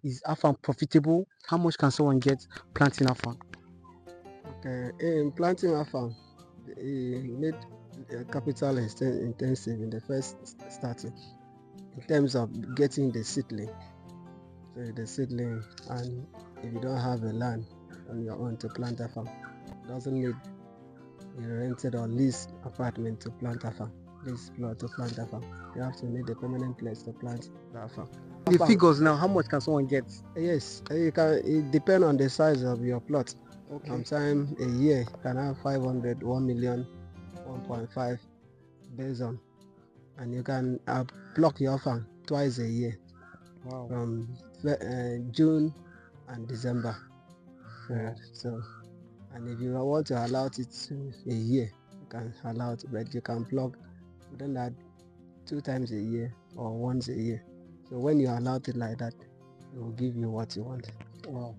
Is Afang profitable? How much can someone get planting Afang? Okay, in planting Afang, you need capital intensive in the first starting, in terms of getting the seedling. So the seedling, and if you don't have a land on your own to plant Afang, doesn't need a rented or leased apartment to plant Afang. Lease plot to plant Afang. You have to need a permanent place to plant the Afang. The figures now, how much can someone get? Yes, you can. It depends on the size of your plot. Okay. Sometimes a year you can have 500, 1 million, 1.5 based on, and you can block your farm twice a year. Wow. From June and December. Wow. So, and if you want to allow it to a year, you can allow it, but you can block within that 2 times a year or once a year. So when you allow it like that, it will give you what you want. Wow.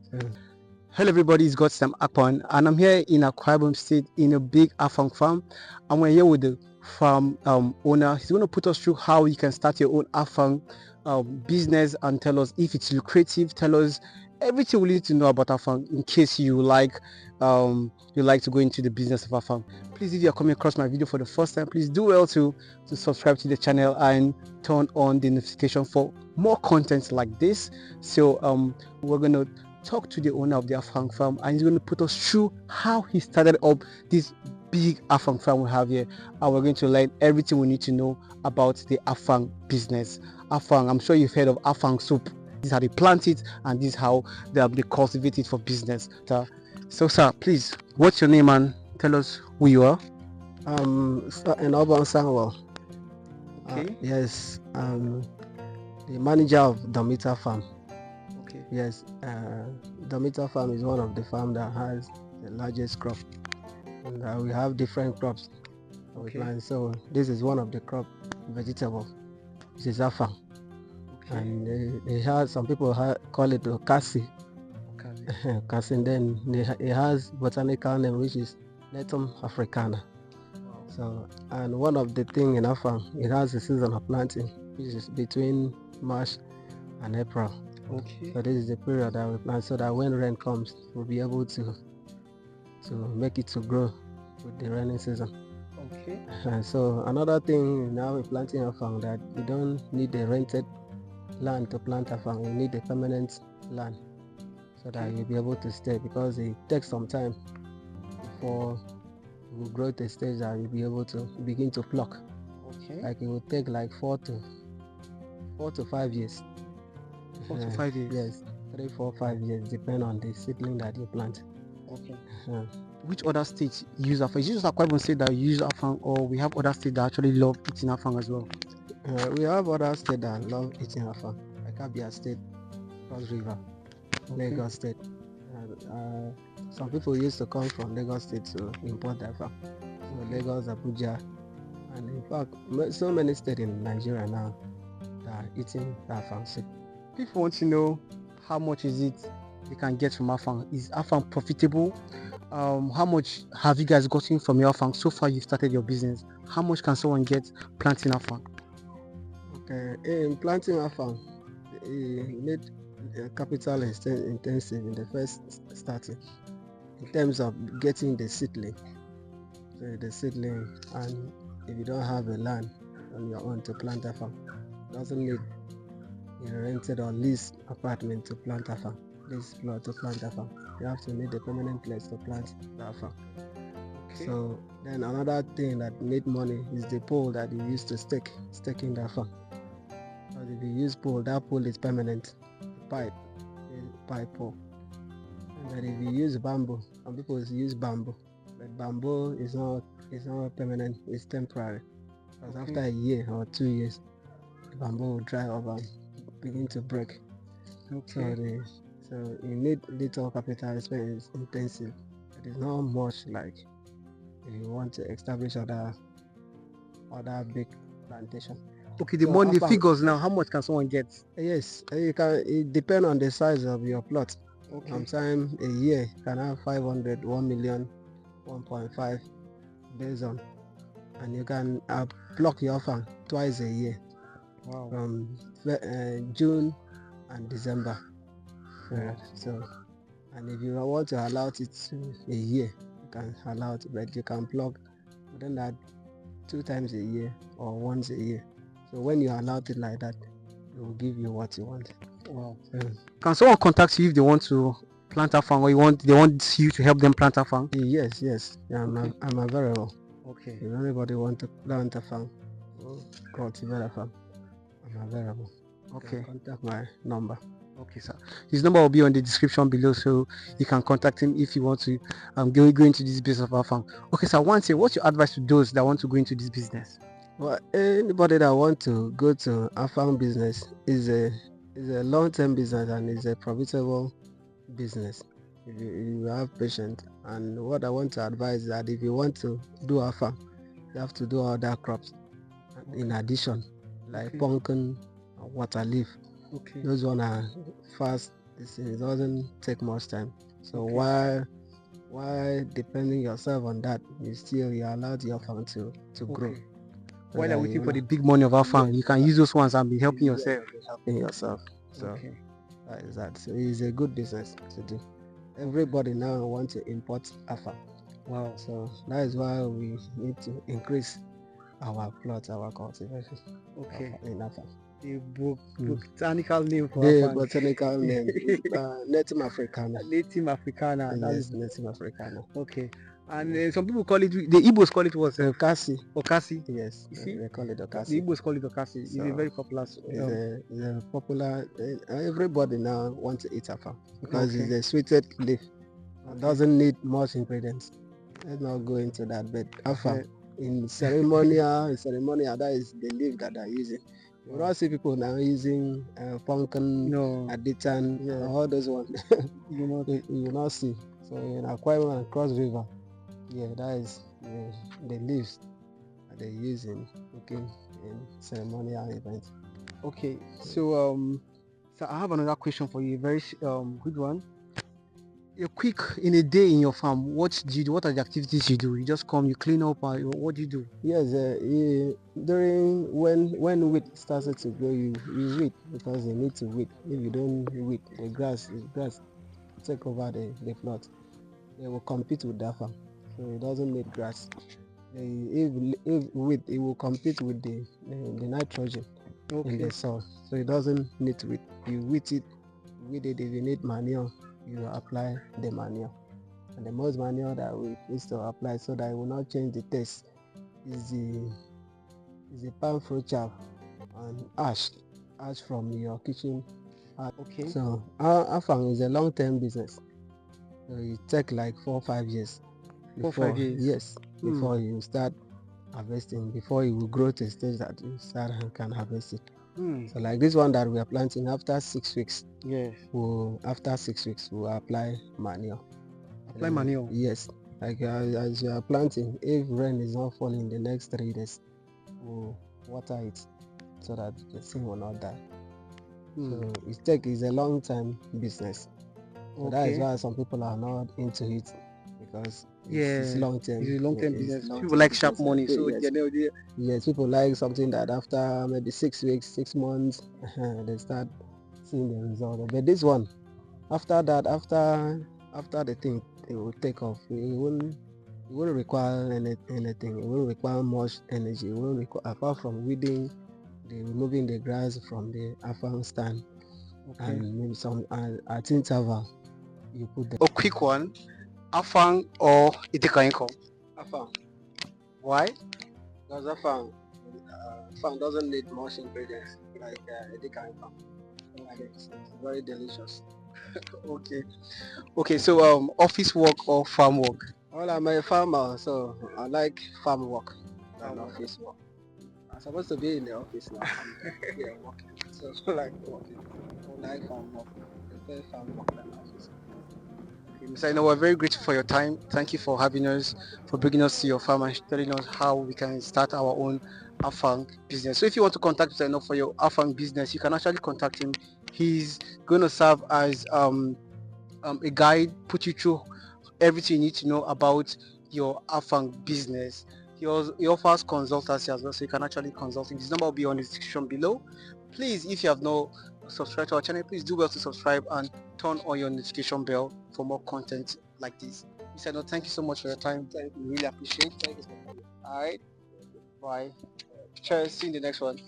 Hello everybody, it's got Sam Akwan, and I'm here in Akwa Ibom State in a big Afang farm, and we're here with the farm owner. He's going to put us through how you can start your own Afang business and tell us if it's lucrative. Tell us everything we need to know about Afang in case you like to go into the business of Afang. Please, if you're coming across my video for the first time, please do well to subscribe to the channel and turn on the notification for more content like this. So we're going to talk to the owner of the Afang farm, and he's going to put us through how he started up this big Afang farm we have here, and we're going to learn everything we need to know about the Afang business. Afang, I'm sure you've heard of Afang soup. This is how they plant it, and this is how they cultivate it for business. So sir, please, what's your name and tell us who you are? In Urban Sanwell. Okay. Yes, the manager of Domita Farm. Okay. Yes, Domita Farm is one of the farms that has the largest crop, and we have different crops that we plant. So this is one of the crop vegetables. This is Afang, and it has, some people call it Okasi. Okasi. And then it has botanical name which is Netum africana. Wow. So, and one of the thing in Afang, it has a season of planting, which is between March and April. Okay. So this is the period that we plant, so that when rain comes, we'll be able to make it to grow with the rainy season. Okay. So another thing now with planting Afang, that you don't need a rented land to plant Afang. You need a permanent land, so that you'll be able to stay, because it takes some time before you grow to a stage that you'll be able to begin to pluck. Okay. Like it will take like 4 to 5 years. 4 to 5 years. Yes, 3, 4, 5 years, depend on the seedling that you plant. Okay. Which other states use Afang? Is it just Akwa Ibom State that use Afang, or we have other states that actually love eating Afang as well? We have other states that love eating Afang, like Abia State, Cross River, Lagos State. Some people used to come from Lagos State to import Afang. So Lagos, Abuja, and in fact, so many states in Nigeria now that are eating Afang soup. People want to know how much is it you can get from Afang. Is Afang profitable? How much have you guys gotten from your Afang so far? You've started your business. How much can someone get planting Afang? Okay, in planting Afang, you need capital intensive in the first starting, in terms of getting the seedling. So the seedling, and if you don't have a land on your own to plant Afang, doesn't need a rented or leased apartment to plant Afang. Lease plot to plant Afang. You have to need a permanent place to plant the Afang. Okay. So then another thing that need money is the pole that you use to staking the Afang. But if you use pole, that pole is permanent. The pipe pole. And if you use bamboo, some people use bamboo, but bamboo is not permanent. It's temporary. Because after a year or 2 years, the bamboo will dry up and begin to break. Okay. So you need little capital expense intensive. It is not much like if you want to establish other big plantation. Okay, the monthly figures now, how much can someone get? Yes, you can. It depends on the size of your plot. Okay. Sometimes a year you can have 500, 1 million, 1.5 based on, and you can block your farm twice a year. Wow. From June and December. period. So, and if you want to allow it to a year, you can allow it, but you can plug within that 2 times a year or once a year. So when you allow it like that, it will give you what you want. Wow. So, Can someone contact you if they want to plant Afang, or they want you to help them plant Afang? yes, yeah, Okay. I'm available. Okay. If anybody want to plant a farm or cultivate a farm, I'm available. Okay. Contact my number. Okay, sir. His number will be on the description below, so you can contact him if you want to go into this business of Afang. Okay, sir. Once here, what's your advice to those that want to go into this business? Well, anybody that want to go to a farm business is a long-term business and is a profitable business. If you have patience, and what I want to advise is that if you want to do a farm, you have to do other crops in addition, like pumpkin, water leaf. Okay. Those one are fast. It doesn't take much time. So while depending yourself on that, you allowed your farm to grow. While you're waiting for the big money of Afang, you can use those ones and be helping yourself. So that is that. So it's a good business to do. Everybody now wants to import Afang. Wow. So that is why we need to increase our plot, our cultivation. In Afang. The botanical name for the Afang. Botanical name Native Africana. Native Africana. Yes, Native Africana. Okay. And some people call it, the Igbos call it what? Okasi. Okasi. Yes, You see? they call it Okasi. The Igbos call it Okasi. It's a very popular. It's a popular. Everybody now wants to eat Afang because it's a sweeted leaf. It doesn't need much ingredients. Let's not go into that. But Afang in ceremonial, that is the leaf that they're using. You don't see people now using pumpkin, aditan, all those ones. you not see. So in Akwa Ibom and Cross River, that is the leaves that they use in cooking in ceremonial events. Okay, so I have another question for you, a very good one. In a day in your farm, what do you do? What are the activities you do? You just come, you clean up, or what do you do? Yes, during when wheat starts to grow, you weed because they need to weed. If you don't weed, the grass take over the plot. They will compete with that farm, so it doesn't need grass. If weed, it will compete with the nitrogen in the soil, so it doesn't need weed. You weed it. If you need manure, you apply the manure. And the most manure that we need to apply so that it will not change the taste is the palm fruit chaff and ash from your kitchen. Okay. So Afang is a long-term business. So it takes like 4 or 5 years. 4 or 5 years. Yes, before you start harvesting, before it will grow to a stage that you can harvest it. So like this one that we are planting, after 6 weeks, after 6 weeks we'll apply manure. Apply manure? Yes. Like as you are planting, if rain is not falling the next 3 days, we'll water it so that the thing will not die. So it's a long time business. So that is why some people are not into it, because it's long term. It's a long term business. People like sharp money, so yes, people like something that after maybe 6 weeks, 6 months, they start seeing the result. But this one, after that, after the thing, it will take off. It won't require anything. It won't require much energy. It won't require, apart from weeding, removing the grass from the Afang stand, and maybe some at interval you put the. A quick one: Afang or Itekainko? Afang. Why? Because Afang doesn't need much ingredients like Itekainko. It's very delicious. Okay. So office work or farm work? Well, I'm a farmer, so I like farm work than office work. I'm supposed to be in the office now. I'm here working, so I like working. I like farm work. I prefer farm work than office. Mr. Ino, we're very grateful for your time. Thank you for having us, for bringing us to your farm and telling us how we can start our own Afang business. So if you want to contact Mr. Ino for your Afang business, you can actually contact him. He's going to serve as a guide, put you through everything you need to know about your Afang business. He offers consultancy as well, so you can actually consult him. His number will be on the description below. Please, if you have not subscribe to our channel, please do well to subscribe and turn on your notification bell for more content like this. Mr. No, thank you so much for your time. We really appreciate it. Thank you. All right. Bye. Cheers. See you in the next one.